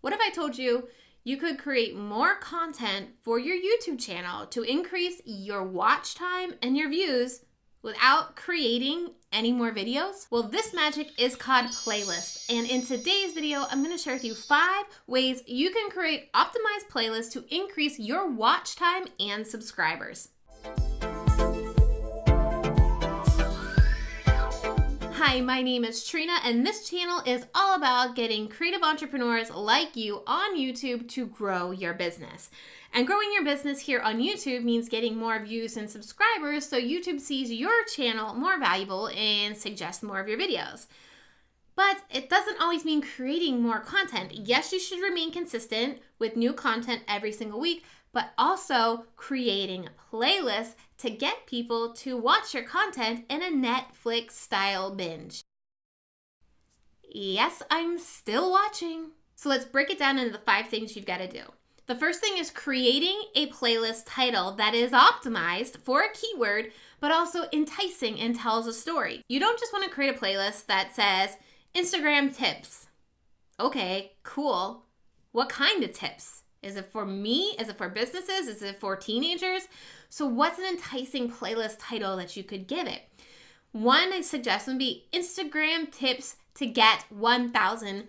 What if I told you you could create more content for your YouTube channel to increase your watch time and your views without creating any more videos? Well, this magic is called playlists. And in today's video, I'm going to share with you 5 ways you can create optimized playlists to increase your watch time and subscribers. Hi, my name is Trina, and this channel is all about getting creative entrepreneurs like you on YouTube to grow your business. And growing your business here on YouTube means getting more views and subscribers so YouTube sees your channel more valuable and suggests more of your videos. But it doesn't always mean creating more content. Yes, you should remain consistent with new content every single week, but also creating playlists to get people to watch your content in a Netflix style binge. Yes, I'm still watching. So let's break it down into the 5 things you've got to do. The first thing is creating a playlist title that is optimized for a keyword, but also enticing and tells a story. You don't just want to create a playlist that says Instagram tips. Okay, cool. What kind of tips? Is it for me? Is it for businesses? Is it for teenagers? So what's an enticing playlist title that you could give it? One I suggest would be Instagram tips to get 1,000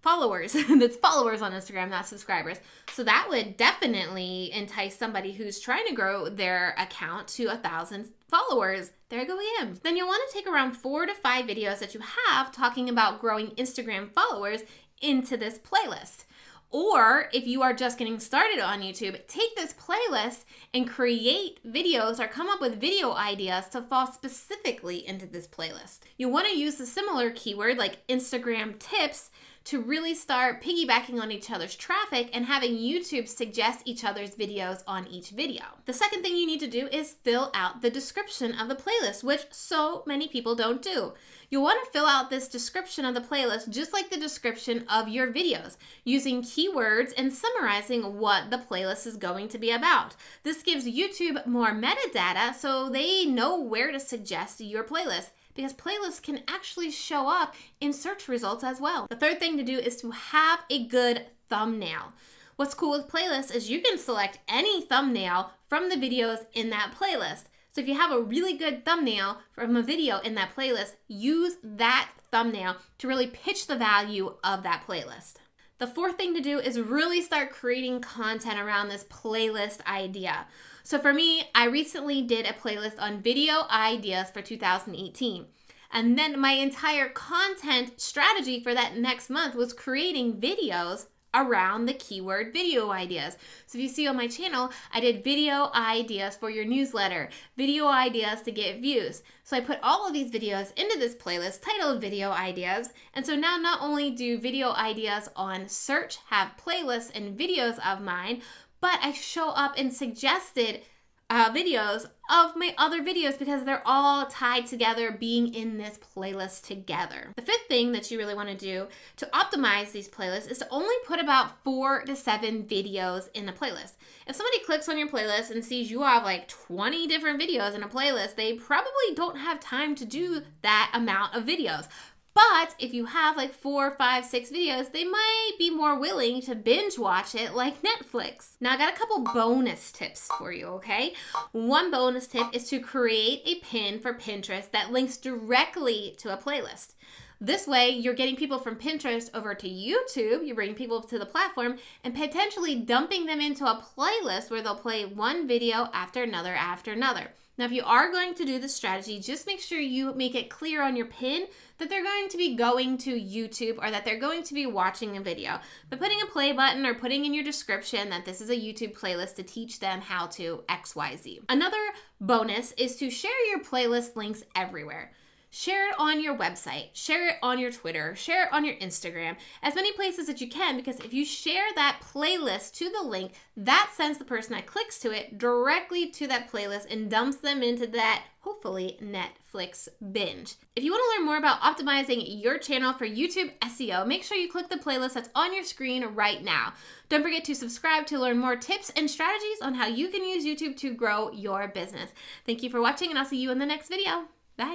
followers. That's followers on Instagram, not subscribers. So that would definitely entice somebody who's trying to grow their account to 1,000 followers. There you go again. Then you'll want to take around 4 to 5 videos that you have talking about growing Instagram followers into this playlist. Or if you are just getting started on YouTube, take this playlist and create videos or come up with video ideas to fall specifically into this playlist. You want to use a similar keyword like Instagram tips to really start piggybacking on each other's traffic and having YouTube suggest each other's videos on each video. The second thing you need to do is fill out the description of the playlist, which so many people don't do. You'll want to fill out this description of the playlist just like the description of your videos, using keywords and summarizing what the playlist is going to be about. This gives YouTube more metadata so they know where to suggest your playlist, because playlists can actually show up in search results as well. The third thing to do is to have a good thumbnail. What's cool with playlists is you can select any thumbnail from the videos in that playlist. So if you have a really good thumbnail from a video in that playlist, use that thumbnail to really pitch the value of that playlist. The fourth thing to do is really start creating content around this playlist idea. So for me, I recently did a playlist on video ideas for 2018. And then my entire content strategy for that next month was creating videos around the keyword video ideas. So if you see on my channel, I did video ideas for your newsletter, video ideas to get views. So I put all of these videos into this playlist titled video ideas. And so now not only do video ideas on search have playlists and videos of mine, but I show up and suggested videos of my other videos because they're all tied together, being in this playlist together. The fifth thing that you really want to do to optimize these playlists is to only put about 4 to 7 videos in a playlist. If somebody clicks on your playlist and sees you have like 20 different videos in a playlist, they probably don't have time to do that amount of videos. But if you have like 4, 5, 6 videos, they might be more willing to binge watch it like Netflix. Now I got a couple bonus tips for you, okay? One bonus tip is to create a pin for Pinterest that links directly to a playlist. This way, you're getting people from Pinterest over to YouTube, you're bringing people to the platform, and potentially dumping them into a playlist where they'll play one video after another after another. Now, if you are going to do this strategy, just make sure you make it clear on your pin that they're going to be going to YouTube or that they're going to be watching a video. By putting a play button or putting in your description that this is a YouTube playlist to teach them how to XYZ. Another bonus is to share your playlist links everywhere. Share it on your website, share it on your Twitter, share it on your Instagram, as many places that you can, because if you share that playlist to the link, that sends the person that clicks to it directly to that playlist and dumps them into that, hopefully, Netflix binge. If you want to learn more about optimizing your channel for YouTube SEO, make sure you click the playlist that's on your screen right now. Don't forget to subscribe to learn more tips and strategies on how you can use YouTube to grow your business. Thank you for watching, and I'll see you in the next video. Bye.